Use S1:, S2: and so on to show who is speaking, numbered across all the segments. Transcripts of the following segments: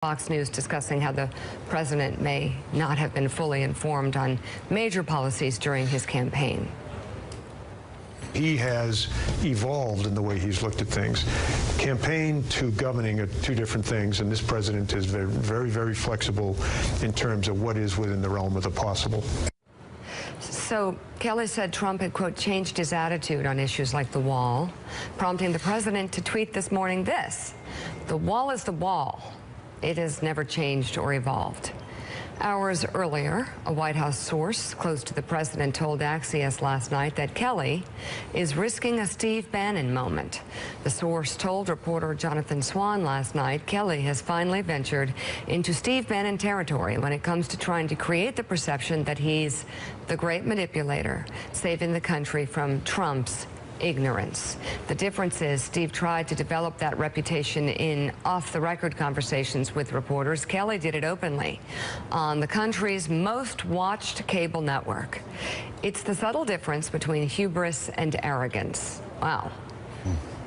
S1: Fox News discussing how the president may not have been fully informed on major policies during his campaign.
S2: He has evolved in the way he's looked at things. Campaign to governing are two different things, and this president is very flexible in terms of what is within the realm of the possible.
S1: So Kelly said Trump had, quote, changed his attitude on issues like the wall, prompting the president to tweet this morning this: "The wall is the wall. It has never changed or evolved." Hours earlier, a White House source close to the president told Axios last night that Kelly is risking a Steve Bannon moment. The source told reporter Jonathan Swan last night Kelly has finally ventured into Steve Bannon territory when it comes to trying to create the perception that he's the great manipulator, saving the country from Trump's ignorance. The difference is Steve tried to develop that reputation in off-the-record conversations with reporters. Kelly did it openly on the country's most watched cable network. It's the subtle difference between hubris and arrogance. Wow.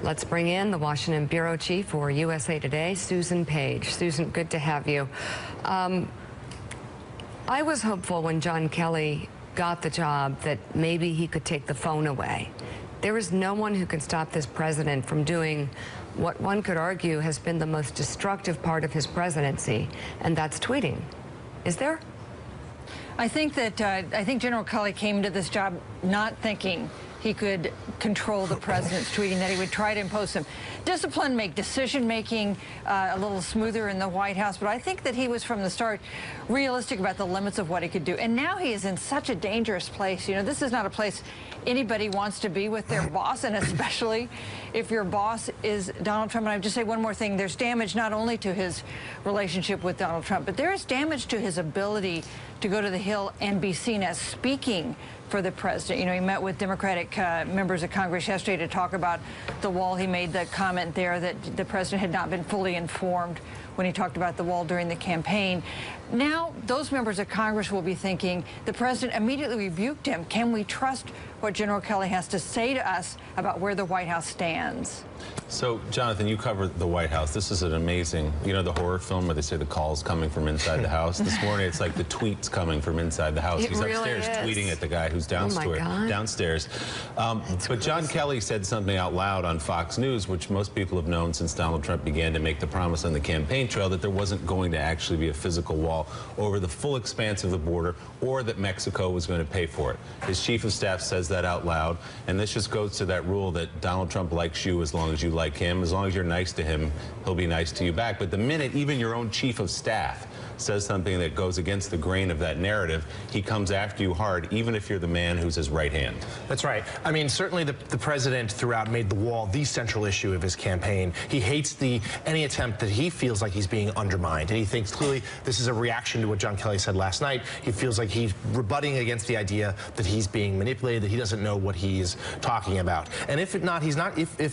S1: Let's bring in the Washington bureau chief for USA Today, Susan Page. Susan, good to have you. I was hopeful when John Kelly got the job that maybe he could take the phone away. There is no one who can stop this president from doing what one could argue has been the most destructive part of his presidency, and that's tweeting. Is there?
S3: I think General Kelly came into this job not thinking he could control the president's tweeting, that he would try to impose some discipline, make decision-making a little smoother in the White House. But I think that he was from the start realistic about the limits of what he could do. And now he is in such a dangerous place. You know, this is not a place anybody wants to be with their boss, and especially if your boss is Donald Trump. And I would just say one more thing. There's damage not only to his relationship with Donald Trump, but there is damage to his ability to go to the Hill and be seen as speaking for the president. You know, he met with Democratic members of Congress yesterday to talk about the wall. He made the comment there that the president had not been fully informed when he talked about the wall during the campaign. Now, those members of Congress will be thinking, the president immediately rebuked him. Can we trust what General Kelly has to say to us about where the White House stands?
S4: So, Jonathan, you covered the White House. This is an amazing, you know, the horror film where they say the call's coming from inside the house. This morning, it's like the tweet's coming from inside the house. He's
S1: really
S4: upstairs tweeting at the guy who's downstairs. But John Kelly said something out loud on Fox News, which most people have known since Donald Trump began to make the promise on the campaign trail that there wasn't going to actually be a physical wall over the full expanse of the border, or that Mexico was going to pay for it. His chief of staff says that out loud, and this just goes to that rule that Donald Trump likes you as long as you like him. As long as you're nice to him, he'll be nice to you back. But the minute even your own chief of staff says something that goes against the grain of that narrative, he comes after you hard, even if you're the man who's his right hand.
S5: That's right. I mean, certainly the president throughout made the wall the central issue of his campaign. He hates any attempt that he feels like he's being undermined. And he thinks clearly this is a reaction to what John Kelly said last night. He feels like he's rebutting against the idea that he's being manipulated, that he doesn't know what he's talking about. And if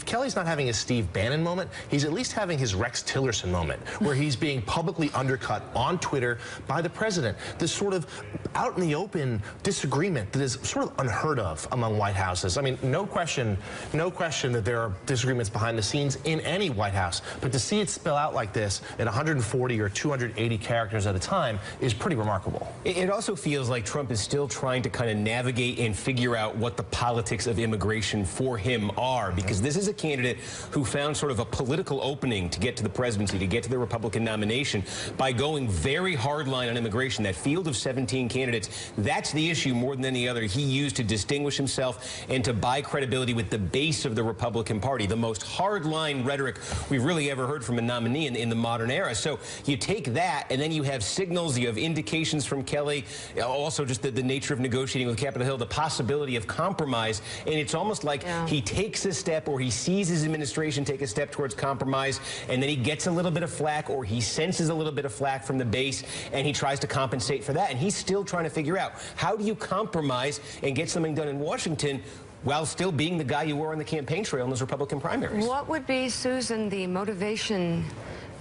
S5: Kelly's not having a Steve Bannon moment, he's at least having his Rex Tillerson moment, where he's being publicly undercut on Twitter by the president. This sort of out in the open disagreement that is sort of unheard of among White Houses. I mean, no question that there are disagreements behind the scenes in any White House, but to see it spill out like this at 140 or 280 characters at a time is pretty remarkable.
S6: It also feels like Trump is still trying to kind of navigate and figure out what the politics of immigration for him are, because this is a candidate who found sort of a political opening to get to the presidency, to get to the Republican nomination by going very hardline on immigration. That field of 17 candidates, that's the issue more than any other he used to distinguish himself and to buy credibility with the base of the Republican Party, the most hardline rhetoric we've really ever heard from a nominee in the modern era. So you take that, and then you have signals, you have indications from Kelly, also just the nature of negotiating with Capitol Hill, the possibility of compromise, and it's almost like he takes a step, or he sees his administration take a step towards compromise, and then he gets a little bit of flack, or he senses a little bit of flack from the base, and he tries to compensate for that. And he's still trying to figure out, how do you compromise and get something done in Washington while still being the guy you were on the campaign trail in those Republican primaries?
S1: What would be, Susan, the motivation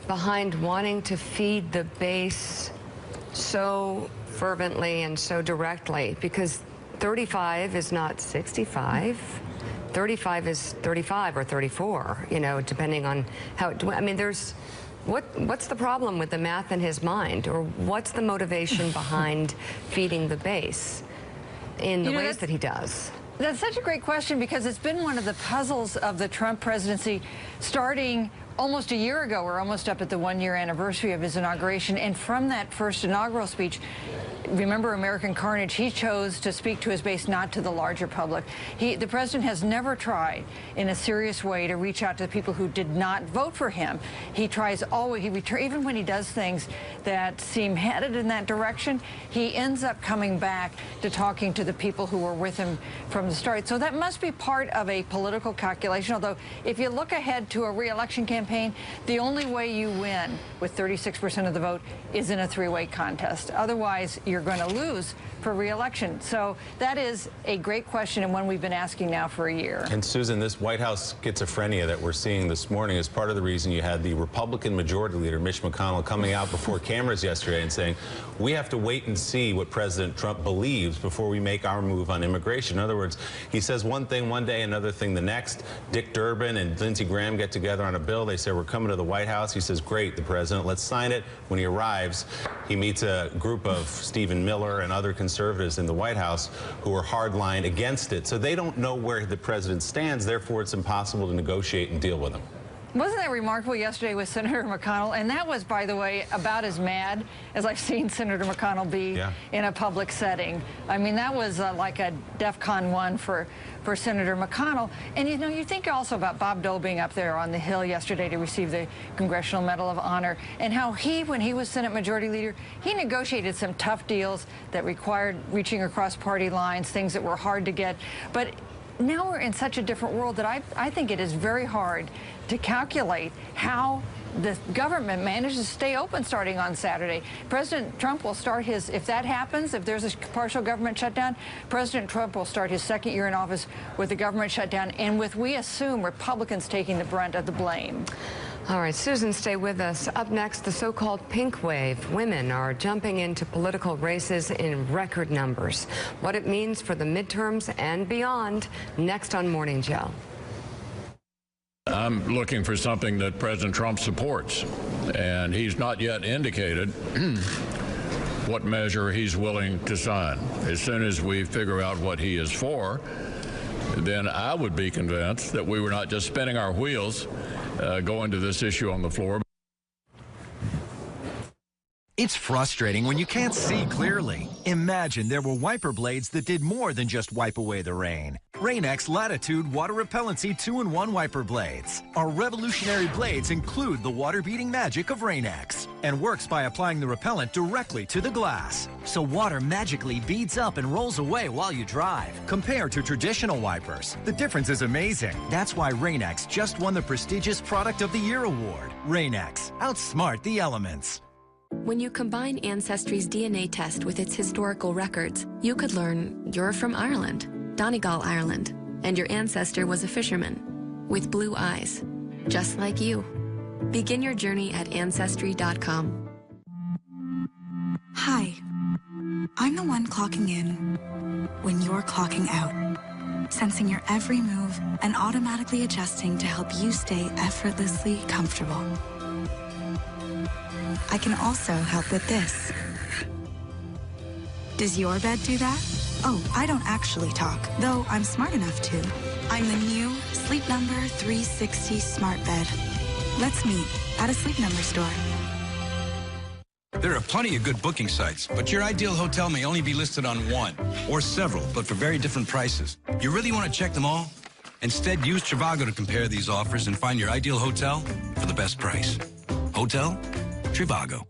S1: behind wanting to feed the base so fervently and so directly? Because 35 is not 65. 35 is 35 or 34, you know, depending on how, I mean, there's What's the problem with the math in his mind, or what's the motivation behind feeding the base in the ways that he does?
S3: That's such a great question, because it's been one of the puzzles of the Trump presidency starting almost a year ago. We're almost up at the one-year anniversary of his inauguration, and from that first inaugural speech, remember American Carnage, he chose to speak to his base, not to the larger public. The president has never tried in a serious way to reach out to the people who did not vote for him. He tries always, even when he does things that seem headed in that direction, he ends up coming back to talking to the people who were with him from the start. So that must be part of a political calculation, although if you look ahead to a re-election campaign, the only way you win with 36% of the vote is in a three-way contest. Otherwise, you're going to lose for re-election. So that is a great question, and one we've been asking now for a year.
S4: And Susan, this White House schizophrenia that we're seeing this morning is part of the reason you had the Republican Majority Leader, Mitch McConnell, coming out before cameras yesterday and saying, we have to wait and see what President Trump believes before we make our move on immigration. In other words, he says one thing one day, another thing the next. Dick Durbin and Lindsey Graham get together on a bill. They say, we're coming to the White House. He says, great, the president, let's sign it. When he arrives, he meets a group of Stephen Miller and other conservatives in the White House who are hardline against it. So they don't know where the president stands. Therefore, it's impossible to negotiate and deal with him.
S3: Wasn't that remarkable yesterday with Senator McConnell? And that was, by the way, about as mad as I've seen Senator McConnell be in a public setting. I mean, that was like a DEFCON 1 for Senator McConnell. And, you know, you think also about Bob Dole being up there on the Hill yesterday to receive the Congressional Medal of Honor, and how he, when he was Senate Majority Leader, he negotiated some tough deals that required reaching across party lines, things that were hard to get. But now we're in such a different world that I think it is very hard to calculate how the government manages to stay open starting on Saturday. President Trump will start his, if that happens, if there's a partial government shutdown, President Trump will start his second year in office with the government shutdown, and with, we assume, Republicans taking the brunt of the blame.
S1: All right, Susan, stay with us. Up next, the so-called pink wave. Women are jumping into political races in record numbers. What it means for the midterms and beyond, next on Morning Joe.
S7: I'm looking for something that President Trump supports, and he's not yet indicated what measure he's willing to sign. As soon as we figure out what he is for, then I would be convinced that we were not just spinning our wheels going to this issue on the floor.
S8: It's frustrating when you can't see clearly. Imagine there were wiper blades that did more than just wipe away the rain. Rain-X Latitude Water Repellency 2-in-1 wiper blades. Our revolutionary blades include the water-beating magic of Rain-X and works by applying the repellent directly to the glass. So water magically beads up and rolls away while you drive. Compared to traditional wipers, the difference is amazing. That's why Rain-X just won the prestigious Product of the Year award. Rain-X, outsmart the elements.
S9: When you combine Ancestry's DNA test with its historical records, you could learn you're from Ireland, Donegal, Ireland, and your ancestor was a fisherman with blue eyes, just like you. Begin your journey at Ancestry.com.
S10: Hi, I'm the one clocking in when you're clocking out, sensing your every move and automatically adjusting to help you stay effortlessly comfortable. I can also help with this. Does your bed do that? Oh, I don't actually talk, though I'm smart enough to. I'm the new Sleep Number 360 Smart Bed. Let's meet at a Sleep Number store.
S11: There are plenty of good booking sites, but your ideal hotel may only be listed on one or several, but for very different prices. You really want to check them all? Instead, use Trivago to compare these offers and find your ideal hotel for the best price. Hotel Trivago.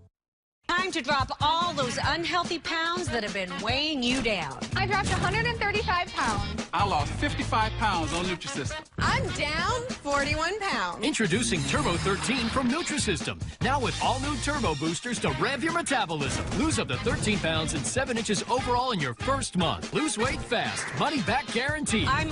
S12: Time to drop all those unhealthy pounds that have been weighing you down.
S13: I dropped 135 pounds.
S14: I lost 55 pounds on Nutrisystem.
S15: I'm down 41 pounds.
S16: Introducing Turbo 13 from Nutrisystem. Now with all new turbo boosters to rev your metabolism. Lose up to 13 pounds and 7 inches overall in your first month. Lose weight fast. Money back guarantee.
S12: I'm